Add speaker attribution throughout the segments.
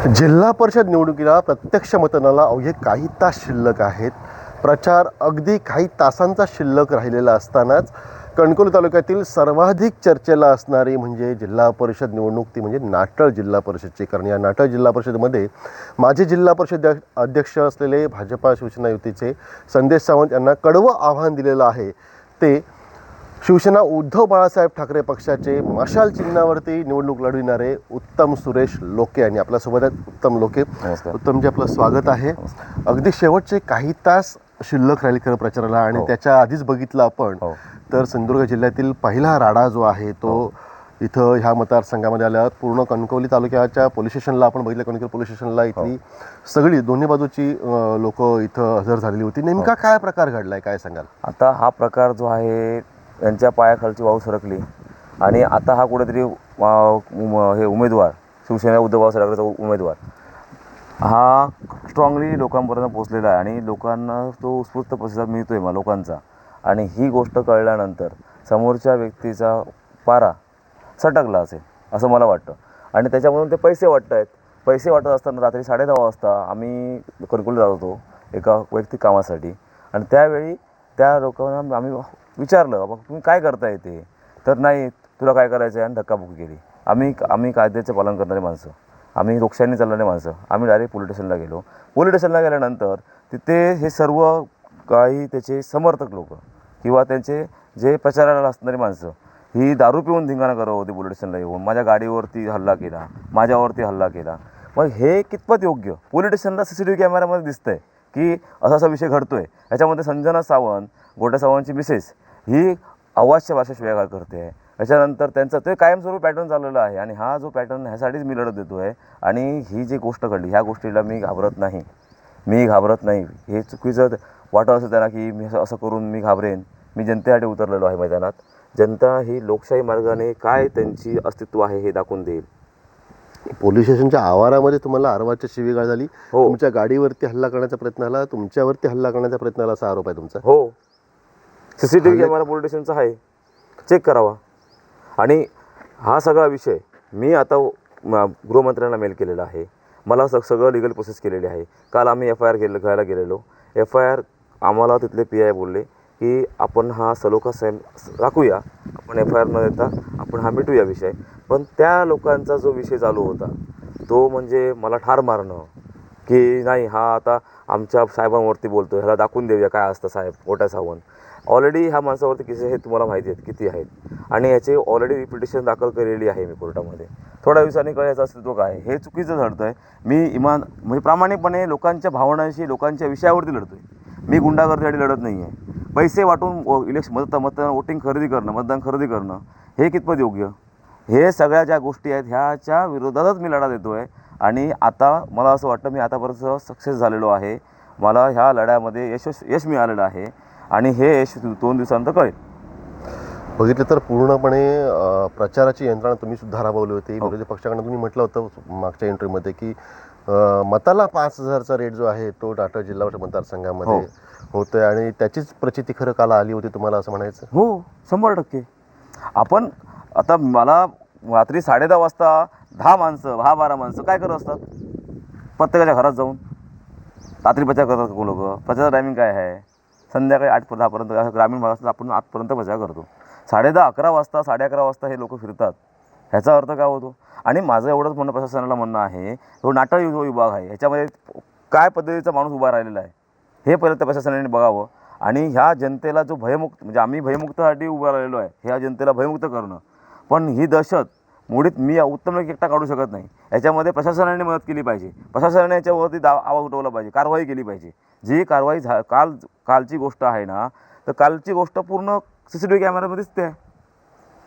Speaker 1: जिल्हा परिषद निवडणुकीला प्रत्यक्ष मतदानाला अवघे काही तास शिल्लक आहेत. प्रचार अगदी काही तासांचा शिल्लक राहिलेला असतानाच कणकवली तालुक्यातील सर्वाधिक चर्चेला असणारी म्हणजे जिल्हा परिषद निवडणूक, ती म्हणजे नाटळ जिल्हा परिषदची. कारण या नाटळ जिल्हा परिषदेमध्ये माजी जिल्हा परिषद अध्यक्ष असलेले भाजपा शिवसेना युतीचे संदेश सावंत यांना कडवं आव्हान दिलेलं आहे. ते शिवसेना उद्धव बाळासाहेब ठाकरे पक्षाचे मशाल चिन्हावरती निवडणूक लढविणारे उत्तम सुरेश लोके यांनी आपल्यासोबत आहेत. उत्तम लोके, उत्तमजी आपलं स्वागत आहे. अगदी शेवटचे काही तास शिल्लक राहील खरं प्रचाराला, आणि त्याच्या आधीच बघितलं आपण तर सिंधुदुर्ग जिल्ह्यातील पहिला राडा जो आहे तो इथं ह्या मतदारसंघामध्ये आल्यावर पूर्ण कणकवली तालुक्याच्या पोलीस स्टेशनला आपण बघितलं. कणकवली पोलीस स्टेशनला इथली सगळी दोन्ही बाजूची लोक इथं हजर झालेली होती. नेमका काय प्रकार घडलाय, काय सांगाल?
Speaker 2: आता हा प्रकार जो आहे त्यांच्या पायाखालची वाळू सरकली आणि आता हा कुठेतरी हे उमेदवार शिवसेना उद्धव बाळासाहेब ठाकरेचा उमेदवार हा स्ट्रॉंगली लोकांपर्यंत पोहोचलेला आहे आणि लोकांना तो उत्स्फूर्त प्रतिसाद मिळतो आहे लोकांचा. आणि ही गोष्ट कळल्यानंतर समोरच्या व्यक्तीचा पारा सटकला असेल असं मला वाटतं. आणि त्याच्यामधून ते पैसे वाटत आहेत. पैसे वाटत असताना रात्री 10:30 वाजता आम्ही कणकवली जात होतो एका वैयक्तिक कामासाठी, आणि त्यावेळी त्या लोकांना आम्ही विचारलं, बाबा तुम्ही काय करताय ते? तर नाही, तुला काय करायचं आहे, आणि धक्काबुक्की केली. आम्ही कायद्याचे पालन करणारे माणसं, आम्ही लोकशाहीने चालणारे माणसं. आम्ही डायरेक्ट पोलीस स्टेशनला गेलो. पोलीस स्टेशनला गेल्यानंतर तिथे हे सर्व काही त्याचे समर्थक लोक किंवा त्यांचे जे प्रचाराला असणारी माणसं ही दारू पिऊन धिंगाणा करत होती. पोलीस स्टेशनला येऊन माझ्या गाडीवरती हल्ला केला, माझ्यावरती हल्ला केला. मग हे कितपत योग्य? पोलीस स्टेशनला CCTV कॅमेऱ्यामध्ये दिसतंय की असा विषय घडतोय. याच्यामध्ये संजना सावंत, गोट्या सावंतची मिसेस ही अवाच्य भाषा शिव्या करते. याच्यानंतर त्यांचं ते कायमस्वरूपी पॅटर्न चाललेला आहे. आणि हा जो पॅटर्न ह्यासाठीच मी लढत देतो आहे. आणि ही जी गोष्ट घडली ह्या गोष्टीला मी घाबरत नाही. हे चुकीचं वाटत असेल त्यांना की मी असं करून मी घाबरेन. मी जनतेसाठी उतरलेलो आहे मैदानात. जनता ही लोकशाही मार्गाने काय त्यांची अस्तित्व आहे हे दाखवून देईल.
Speaker 1: पोलीस स्टेशनच्या आवारामध्ये तुम्हाला आरवाच्या शिवीगाळ झाली. तुमच्या गाडीवरती हल्ला करण्याचा प्रयत्न झाला, तुमच्यावरती हल्ला करण्याचा प्रयत्न झाला, असा आरोप आहे तुमचा.
Speaker 2: हो, CCTV कॅमेरा पोलीस स्टेशनचा आहे, चेक करावा. आणि हा सगळा विषय मी आता गृहमंत्र्यांना मेल केलेला आहे. मला सगळं लिगल प्रोसेस केलेली आहे. काल आम्ही FIR घ्यायला गेलेलो. FIR आम्हाला तिथले PI बोलले की आपण हा सलोखा राखूया, आपण FIR न देता आपण हा मिटूया विषय. पण त्या लोकांचा जो विषय चालू होता तो म्हणजे मला ठार मारणं, की नाही हा आता आमच्या साहेबांवरती बोलतो, ह्याला दाखवून देऊया काय असतं साहेब. गोट्या सावंत ऑलरेडी ह्या माणसावरती केसेस हे तुम्हाला माहिती आहेत किती आहेत, आणि याचे ऑलरेडी पिटिशन दाखल केलेली आहे मी कोर्टामध्ये. थोड्या दिवसांनी कळायचं अस्तित्व काय हे चुकीचं घडतं आहे. मी म्हणजे प्रामाणिकपणे लोकांच्या भावनांशी, लोकांच्या विषयावरती लढतो आहे. मी गुंडागर्दीसाठी लढत नाही आहे. पैसे वाटून वोटिंग खरेदी करणं, मतदान खरेदी करणं हे कितपत योग्य? हे सगळ्या ज्या गोष्टी आहेत ह्याच्या विरोधातच मी लढा देतो आहे. आणि आता मला असं वाटतं मी आतापर्यंत सक्सेस झालेलो आहे. मला ह्या लढ्यामध्ये यश मिळालेलं आहे आणि हे यश 2 दिवसानंतर कळेल.
Speaker 1: बघितलं तर पूर्णपणे प्रचाराची यंत्रणा तुम्ही सुद्धा राबवली होती. विरोधी पक्षाकडनं तुम्ही म्हटलं होतं मागच्या इंटरव्ह्यूमध्ये की मताला 5,000चा रेट जो आहे तो नाटळ जिल्हा परिषद मतदारसंघामध्ये होतोय, आणि त्याचीच प्रचिती खरं काल आली होती तुम्हाला, असं म्हणायचं?
Speaker 2: हो, 100%. आपण आता मला रात्री 10:30 वाजता 10 माणसं 12 माणसं काय करत असतात? प्रत्येकाच्या घरात जाऊन रात्री प्रचार करतात लोक. प्रचाराचा टायमिंग काय आहे? संध्याकाळी 8 ते 10पर्यंत. ग्रामीण भागात आपण 8पर्यंत प्रचार करतो. 10:30 11 वाजता 11:30 वाजता हे लोक फिरतात. ह्याचा अर्थ काय होतो? आणि माझं एवढंच म्हणणं प्रशासनाला म्हणणं आहे, तो नाटळ जो विभाग आहे ह्याच्यामध्ये काय पद्धतीचा माणूस उभा राहिलेला आहे हे पहिलं त्या प्रशासनाने बघावं. आणि ह्या जनतेला जो भयमुक्त, म्हणजे आम्ही भयमुक्तसाठी उभा राहिलेलो आहे, ह्या जनतेला भयमुक्त करणं. पण ही दहशत मुळीत मी उत्तम एकटा काढू शकत नाही. याच्यामध्ये प्रशासनाने मदत केली पाहिजे. प्रशासनाने याच्यावरती आवाज उठवला पाहिजे, कारवाई केली पाहिजे. जी कारवाई कालची गोष्ट आहे ना, तर कालची गोष्ट पूर्ण CCTV कॅमेऱ्यामध्ये दिसते.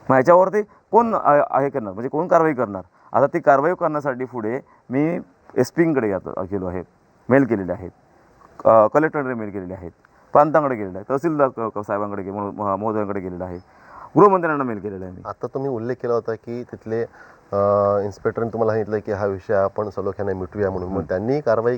Speaker 2: मग ह्याच्यावरती कोण हे करणार, म्हणजे कोण कारवाई करणार? आता ती कारवाई करण्यासाठी पुढे मी SP-कडे गेलो आहे, मेल केलेले आहेत, कलेक्टरकडे मेल केलेले आहेत, प्रांतांकडे गेलेले आहे, तहसीलदार साहेबांकडे महोदयांकडे गेलेलं आहे, गृहमंत्र्यांना मेल केलेला आहे मी.
Speaker 1: आता तुम्ही उल्लेख केला होता की तिथले इन्स्पेक्टरने तुम्हाला सांगितलं की हा विषय आपण सलोख्याने मिटूया म्हणून. मग त्यांनी कारवाई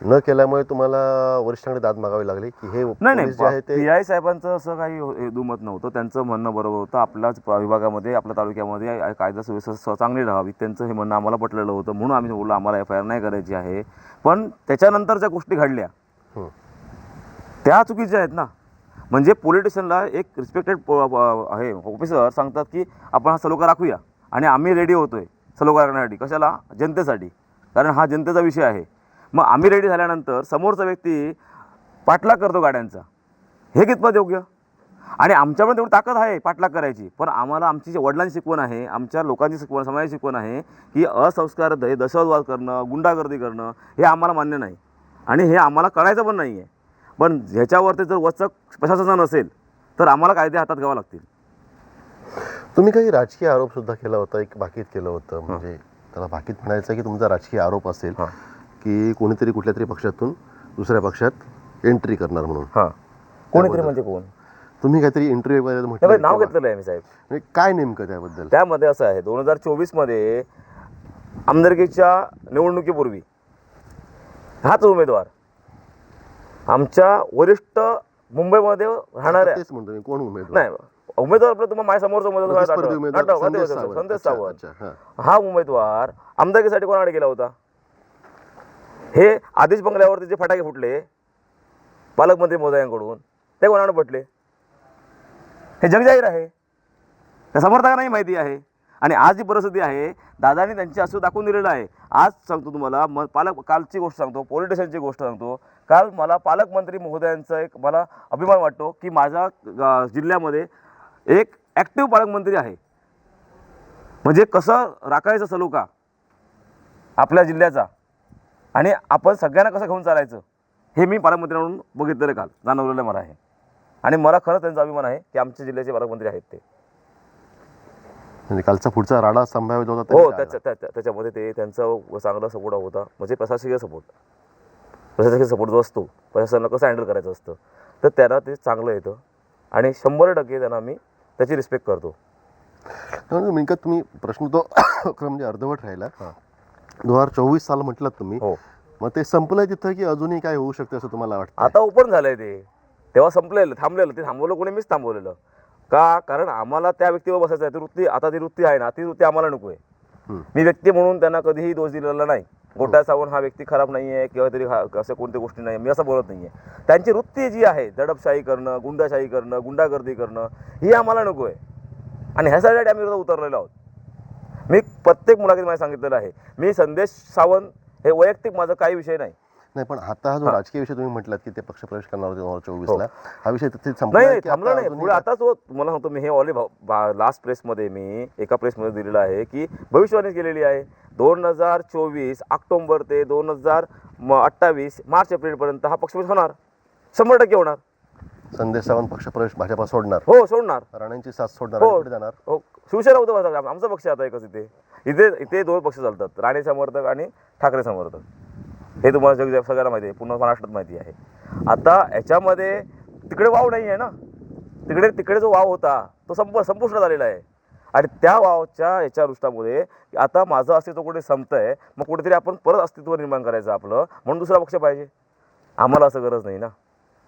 Speaker 1: न केल्यामुळे तुम्हाला वरिष्ठांकडे दाद मागावी लागली की हे
Speaker 2: नाही
Speaker 1: पोलीस जे आहे ते
Speaker 2: पी.आय. साहेबांचं असं काही दुमत नव्हतं. त्यांचं म्हणणं बरोबर होतं. आपल्याच विभागामध्ये आपल्या तालुक्यामध्ये कायदा सुव्यवस्था चांगली राहावी, त्यांचं हे म्हणणं आम्हाला पटलेलं होतं. म्हणून आम्ही बोललो आम्हाला FIR नाही करायची आहे. पण त्याच्यानंतर ज्या गोष्टी घडल्या
Speaker 1: हं.
Speaker 2: त्या चुकीच्या आहेत ना. म्हणजे पॉलिटिशियनला एक रिस्पेक्टेड आहे ऑफिसर सांगतात की आपण हा सलोखा राखूया आणि आम्ही रेडी होतोय सलोखा करण्यासाठी. कशाला? जनतेसाठी. कारण हा जनतेचा विषय आहे. मग आम्ही रेडी झाल्यानंतर समोरचा व्यक्ती पाठलाग करतो गाड्यांचा, हे कितपत योग्य? आणि आमच्याकडे तेवढी ताकद आहे पाठलाग करायची, पण आम्हाला आमची वडिलांची शिकवण आहे, आमच्या लोकांची शिकवण, समाजाची शिकवण आहे की असंस्कार दहशतवाद करणं, गुंडागर्दी करणं हे आम्हाला मान्य नाही आणि हे आम्हाला करायचं पण नाही आहे. पण ह्याच्यावरती जर वचक प्रशासन नसेल तर आम्हाला कायदे हातात घ्यावे लागतील.
Speaker 1: तुम्ही काही राजकीय आरोप सुद्धा केला होता, एक भाकीत केलं होतं, म्हणजे त्याला भाकीत म्हणायचं की तुमचा राजकीय आरोप असेल की कोणीतरी कुठल्या तरी पक्षातून दुसऱ्या पक्षात एंट्री करणार म्हणून.
Speaker 2: कोणीतरी म्हणजे कोण?
Speaker 1: तुम्ही काहीतरी इंटरव्ह्यू मध्ये
Speaker 2: नाव
Speaker 1: म्हटलं,
Speaker 2: घेतलेलं आहे मी साहेब.
Speaker 1: म्हणजे काय नेमकं त्याबद्दल?
Speaker 2: त्यामध्ये असं आहे 2024 मध्ये आमदारकीच्या निवडणुकीपूर्वी हाच उमेदवार आमच्या वरिष्ठ मुंबईमध्ये राहणाऱ्या,
Speaker 1: तेच म्हणतो मी, कोण उमेदवार?
Speaker 2: नाही उमेदवार आपलं तुम्हाला माझ्या समोरचा
Speaker 1: प्रतिस्पर्धी उमेदवार संदेश
Speaker 2: उमेदवार
Speaker 1: सावंत.
Speaker 2: संदेश
Speaker 1: अच्छा,
Speaker 2: सावंत.
Speaker 1: अच्छा, हां.
Speaker 2: हा उमेदवार आमदारकीसाठी कोणाकडे गेला होता? हे आदेश बंगल्यावरती जे फटाके फुटले पालकमंत्री महोदयांकडून ते कोणाकडे पटले? हे जगजाहीर आहे, त्या समर्थकांनाही माहिती आहे. आणि आज जी परिस्थिती आहे, दादानी त्यांची असं दाखवून दिलेलं आहे. आज सांगतो तुम्हाला, कालची गोष्ट सांगतो, पोलीस स्टेशनची गोष्ट सांगतो. काल मला पालकमंत्री महोदयांचा एक मला अभिमान वाटतो की माझ्या जिल्ह्यामध्ये एक ॲक्टिव्ह पालकमंत्री आहे. म्हणजे कसं राखायचं सलोखा आपल्या जिल्ह्याचा आणि आपण सगळ्यांना कसं घेऊन चालायचं हे मी पालकमंत्री म्हणून बघितलेलं, काल जाणवलेलं मला आहे. आणि मला खरंच त्यांचा अभिमान आहे की आमच्या जिल्ह्याचे पालकमंत्री आहेत ते.
Speaker 1: म्हणजे कालचा पुढचा राडा संभाव्य जो होता
Speaker 2: हो, त्याच्यामध्ये ते त्यांचा चांगला सपोर्ट होता. म्हणजे प्रशासकीय सपोर्ट जो असतो, प्रशासनाला कसं हँडल करायचं असतं, तर त्यांना ते चांगलं येतं आणि 100% त्यांना मी त्याची रिस्पेक्ट करतो.
Speaker 1: नेमका तुम्ही प्रश्न तो खरं म्हणजे अर्धवट राहिला. 2024 साल म्हटलं तुम्ही,
Speaker 2: हो,
Speaker 1: मग ते संपलंय तिथं की अजूनही काय होऊ शकते असं तुम्हाला वाटतं?
Speaker 2: आता ओपन झालंय ते. तेव्हा संपलेलं, थांबलेलं. ते थांबवलं कोणी? मीच थांबवलेलं. का? कारण आम्हाला त्या व्यक्तीवर बसायचं आहे. ती वृत्ती, आता ती वृत्ती आहे ना, ती वृत्ती आम्हाला नको आहे. मी व्यक्ती म्हणून त्यांना कधीही दोष दिलेला नाही. गोट्या सावंत हा व्यक्ती खराब नाही आहे किंवा तरी असं कोणत्या गोष्टी नाही, मी असं बोलत नाही आहे. त्यांची वृत्ती जी आहे, दडपशाही करणं, गुंडाशाही करणं, गुंडागर्दी करणं, ही आम्हाला नको आहे. आणि ह्यासाठी आम्ही उतरलेलो आहोत. मी प्रत्येक मुलाखतीमध्ये सांगितलेलं आहे, मी संदेश सावंत हे वैयक्तिक माझा काही विषय नाही.
Speaker 1: नाही, पण आता हा जो राजकीय विषय तुम्ही म्हटलात की ते पक्षप्रवेश करणार होते 2024 ला, हा विषय तिथे
Speaker 2: नाही
Speaker 1: संपला
Speaker 2: थांबला नाही. पुढे आता तो तुम्हाला सांगतो मी, हे ऑलरेडी लास्ट प्रेसमध्ये मी एका प्रेसमध्ये दिलेलं आहे की भविष्यवाणी केलेली आहे. 2024 ऑक्टोबर ते 2028 मार्च एप्रिलपर्यंत हा पक्षप्रवेश होणार, 100% होणार.
Speaker 1: संदेश सावंत पक्षप्रवेश भाजपा सोडणार?
Speaker 2: हो, सोडणार.
Speaker 1: राणांची साथ सोडणार?
Speaker 2: हो,
Speaker 1: कुठे जाणार?
Speaker 2: हो, शिवसेना उद्धव ठाकरे आमचा पक्ष आता एकच. इथे दोन पक्ष चालतात, राणे समर्थक आणि ठाकरे समर्थक. हे तुम्हाला सगळ्यांना माहिती आहे, पूर्ण महाराष्ट्रात माहिती आहे. आता याच्यामध्ये तिकडे वाव नाही आहे ना. तिकडे जो वाव होता तो संपुष्ट झालेला आहे. आणि त्या वावच्या याच्या दृष्टामध्ये आता माझं अस्तित्व कुठे संपतंय, मग कुठेतरी आपण परत अस्तित्व निर्माण करायचं आपलं, म्हणून दुसरा पक्ष पाहिजे. आम्हाला असं गरज नाही ना.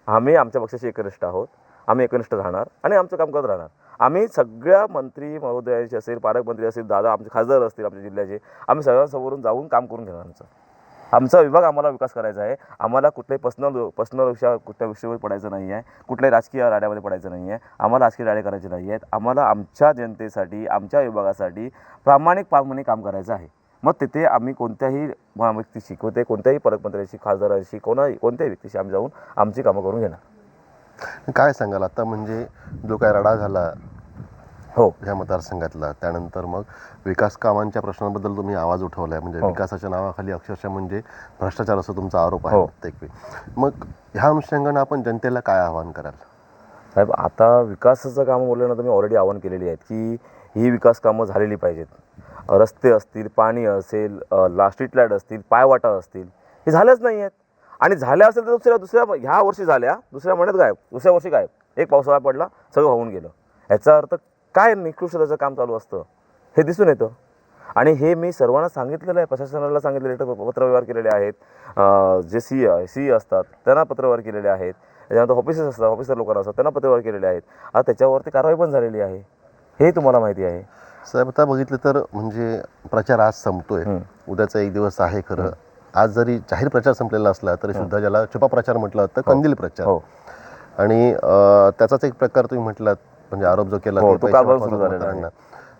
Speaker 2: आम्ही आमच्या पक्षाशी एकनिष्ठ आहोत, आम्ही एकनिष्ठ राहणार आणि आमचं काम करत राहणार. आम्ही सगळ्या मंत्री महोदयांशी असेल, पालकमंत्री असेल, दादा आमचे खासदार असतील आपल्या जिल्ह्याचे, आम्ही सगळ्यांसमोरून जाऊन काम करून घेणार. आमचा विभाग आम्हाला विकास करायचा आहे. आम्हाला कुठल्याही पर्सनल कुठल्या विषयावर पडायचं नाही आहे, कुठल्याही राजकीय राड्यामध्ये पडायचं नाही आहे. आम्हाला राजकीय राडे करायचे नाही आहेत. आम्हाला आमच्या जनतेसाठी, आमच्या विभागासाठी प्रामाणिकपणे काम करायचं आहे. मग तिथे आम्ही कोणत्याही व्यक्तीशी, कोणत्याही पालकमंत्र्यांशी, खासदारांशी, कोणत्याही व्यक्तीशी आम्ही जाऊन आमची कामं करून घेणार.
Speaker 1: काय सांगाल आता, म्हणजे जो काय राडा झाला
Speaker 2: हो
Speaker 1: ह्या मतदारसंघातला, त्यानंतर मग विकास कामांच्या प्रश्नांबद्दल तुम्ही आवाज उठवलाय, म्हणजे विकासाच्या नावाखाली अक्षरशः म्हणजे भ्रष्टाचार असं तुमचा आरोप आहे प्रत्येक. मग ह्या अनुषंगानं आपण जनतेला काय आवाहन कराल?
Speaker 2: साहेब, आता विकासाचं काम बोलल्यानंतर मी ऑलरेडी आवाहन केलेली आहेत की ही विकास कामं झालेली पाहिजेत. रस्ते असतील, पाणी असेल, स्ट्रीट लाईट असतील, पायवाटा असतील, हे झाल्याच नाही आहेत. आणि झाल्या असेल तर दुसऱ्या ह्या वर्षी झाल्या, दुसऱ्या महिन्यात गायब, दुसऱ्या वर्षी गायब. एक पावसाळा पडला, सगळं होऊन गेलं. याचा अर्थ काय निकृष्टतेचं काम चालू असतं हे दिसून येतं. आणि हे मी सर्वांना सांगितलेलं आहे, प्रशासनाला सांगितलेलं आहे, पत्रव्यवहार केलेले आहेत, जे सी असतात त्यांना पत्रव्यवहार केलेले आहेत, त्याच्यानंतर ऑफिसर्स असतात, ऑफिसर लोकांना असतात त्यांना पत्रव्यवहार केलेले आहेत. आता त्याच्यावरती कारवाई पण झालेली आहे, हे तुम्हाला माहिती आहे.
Speaker 1: साहेब आता बघितलं तर म्हणजे प्रचार आज संपतोय, उद्याचा एक दिवस आहे खरं. आज जरी जाहीर प्रचार संपलेला असला तरी सुद्धा ज्याला छुपा प्रचार म्हटलं जातं, कंदील प्रचार, आणि त्याचाच एक प्रकार तुम्ही म्हटलात, म्हणजे आरोप जो केला
Speaker 2: तो काल सुरू झालेला आहे.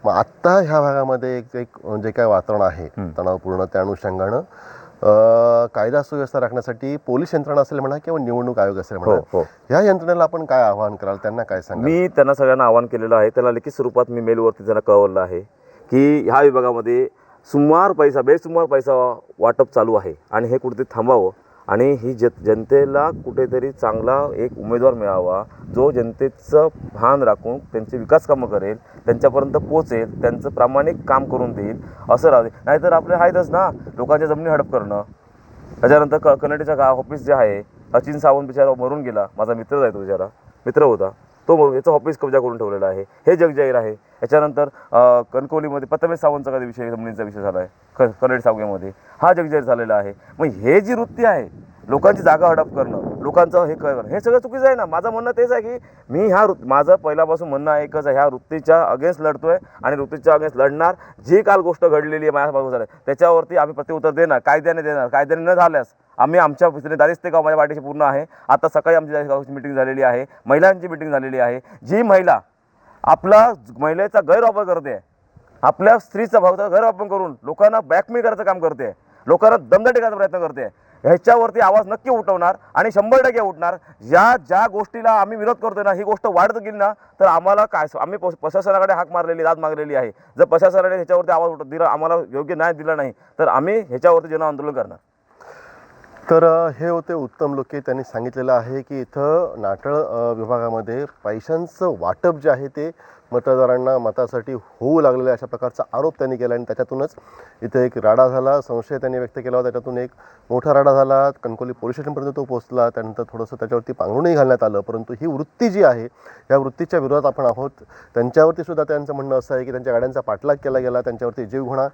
Speaker 1: मग आत्ता ह्या भागामध्ये एक जे काय वातावरण आहे तणावपूर्ण, त्या अनुषंगानं कायदा सुव्यवस्था राखण्यासाठी पोलीस यंत्रणा असेल म्हणा किंवा निवडणूक आयोग असेल म्हणा, ह्या यंत्रणेला आपण काय आवाहन कराल, त्यांना काय सांगाल?
Speaker 2: मी त्यांना सगळ्यांना आवाहन केलेलं आहे, त्यांना लिखित स्वरूपात मी मेलवरती त्यांना कळवलं आहे की ह्या विभागामध्ये बेसुमार पैसा वाटप चालू आहे आणि हे कुठेतरी थांबावं आणि ही जनतेला कुठेतरी चांगला एक उमेदवार मिळावा जो जनतेचं भान राखून त्यांचे विकास कामं करेल, त्यांच्यापर्यंत पोहोचेल, त्यांचं प्रामाणिक काम करून देईल असं राहते. नाहीतर आपले आहेतच ना लोकांच्या जमिनी हडप करणं. त्याच्यानंतर कन्नडीच्या ऑफिस जे आहे, सचिन सावंत बिचारा मरून गेला, माझा मित्रच आहे, तो बिचारा मित्र होता, तो मरून याचं ऑफिस कब्जा करून ठेवलेला आहे, हे जगजाहीर आहे. याच्यानंतर कणकवलीमध्ये प्रथमेश सावंतचा कधी जमिनीचा विषय झाला आहे, कन्नड सावग्यामध्ये हा जगजाहीर झालेला आहे. मग हे जी वृत्ती आहे लोकांची जागा हडप करणं, लोकांचं हे करणं, हे सगळं चुकीचं आहे ना. माझं म्हणणं तेच आहे की मी माझं पहिल्यापासून म्हणणं एकच आहे, ह्या वृत्तीच्या अगेन्स्ट लढतोय आणि वृत्तीच्या अगेन्स्ट लढणार. जी काल गोष्ट घडलेली आहे माझ्याबाजू झाली त्याच्यावरती आम्ही प्रत्युत्तर देणार, कायद्याने देणार. कायद्याने न झाल्यास आम्ही आमच्या दारिस्ते गाव माझ्या पाठीशी पूर्ण आहे. आता सकाळी आमची गावची मिटिंग झालेली आहे, महिलांची मिटिंग झालेली आहे. जी महिला महिलेचा गैरवापर करते, आपल्या स्त्रीचा भावचा गैरवापर करून लोकांना ब्लॅकमेल करायचं काम करते, लोकांना दमदाटी करायचा प्रयत्न करते, ह्याच्यावरती आवाज नक्की उठवणार आणि 100% उठणार. ज्या गोष्टीला आम्ही विरोध करतोय ना, ही गोष्ट वाढत गेली ना तर आम्हाला काय, आम्ही प्रशासनाकडे हाक मारलेली, दाद मागलेली आहे. जर प्रशासनाने ह्याच्यावरती आवाज दिला, आम्हाला योग्य न्याय दिला नाही तर आम्ही ह्याच्यावरती जन आंदोलन करणार.
Speaker 1: तर हे होते उत्तम लोके. त्यांनी सांगितलेलं आहे की इथं नाटळ विभागामध्ये पैशांचं वाटप जे आहे ते मतदारांना मतासाठी होऊ लागलेलं अशा प्रकारचा आरोप त्यांनी केला आणि त्याच्यातूनच इथं एक राडा झाला, संशय त्यांनी व्यक्त केला होता. त्याच्यातून एक मोठा राडा झाला, कणकवली पोलीस स्टेशनपर्यंत तो पोहोचला. त्यानंतर थोडंसं त्याच्यावरती पांघरूणही घालण्यात आलं. परंतु ही वृत्ती जी आहे या वृत्तीच्या विरोधात आपण आहोत. त्यांच्यावरती सुद्धा त्यांचं म्हणणं असं आहे की त्यांच्या गाड्यांचा पाठलाग केला गेला, त्यांच्यावरती जीवघेणा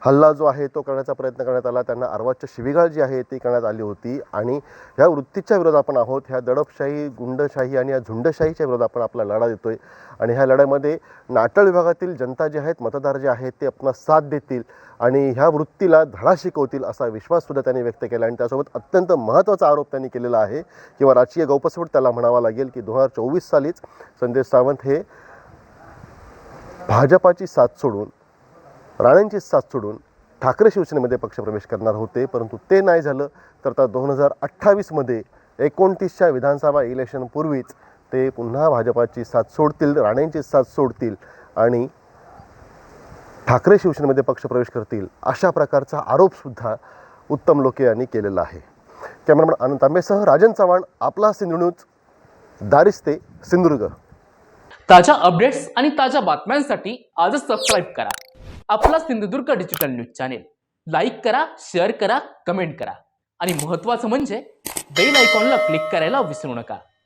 Speaker 1: हल्ला जो आहे तो करण्याचा प्रयत्न करण्यात आला, त्यांना अर्वाच्य शिवीगाळ जी आहे ती करण्यात आली होती. आणि ह्या वृत्तीच्या विरोधात आपण आहोत. ह्या दडपशाही, गुंडशाही आणि या झुंडशाहीच्या विरोधात आपण आपला लढा देतोय. आणि ह्या लढ्यामध्ये नाटळ विभागातील जनता जे आहेत, मतदार जे आहेत ते आपला साथ देतील आणि ह्या वृत्तीला धडा शिकवतील असा विश्वाससुद्धा त्यांनी व्यक्त केला. आणि त्यासोबत अत्यंत महत्त्वाचा आरोप त्यांनी केलेला आहे किंवा राजकीय गौपस्फोट त्याला म्हणावा लागेल की 2024 सालीच संदेश सावंत हे भाजपाची साथ सोडून, राणेंची साथ सोडून ठाकरे शिवसेनेमध्ये पक्षप्रवेश करणार होते. परंतु ते नाही झालं. तर आता 2028मध्ये 29च्या विधानसभा इलेक्शनपूर्वीच ते पुन्हा भाजपाची साथ सोडतील, राणेंची साथ सोडतील आणि ठाकरे शिवसेनेमध्ये पक्षप्रवेश करतील अशा प्रकारचा आरोपसुद्धा उत्तम लोके यांनी केलेला आहे. कॅमेरामॅन आनंद तांबेसह राजन चव्हाण, आपला सिंधू न्यूज, दारिस्ते, सिंधुदुर्ग.
Speaker 3: ताज्या अपडेट्स आणि ताज्या बातम्यांसाठी आजच सबस्क्राईब करा आपला Sindhudurg digital news channel. Like करा, शेअर करा, कमेंट करा आणि महत्त्वाचं म्हणजे बेल आयकॉनला क्लिक करायला विसरू नका.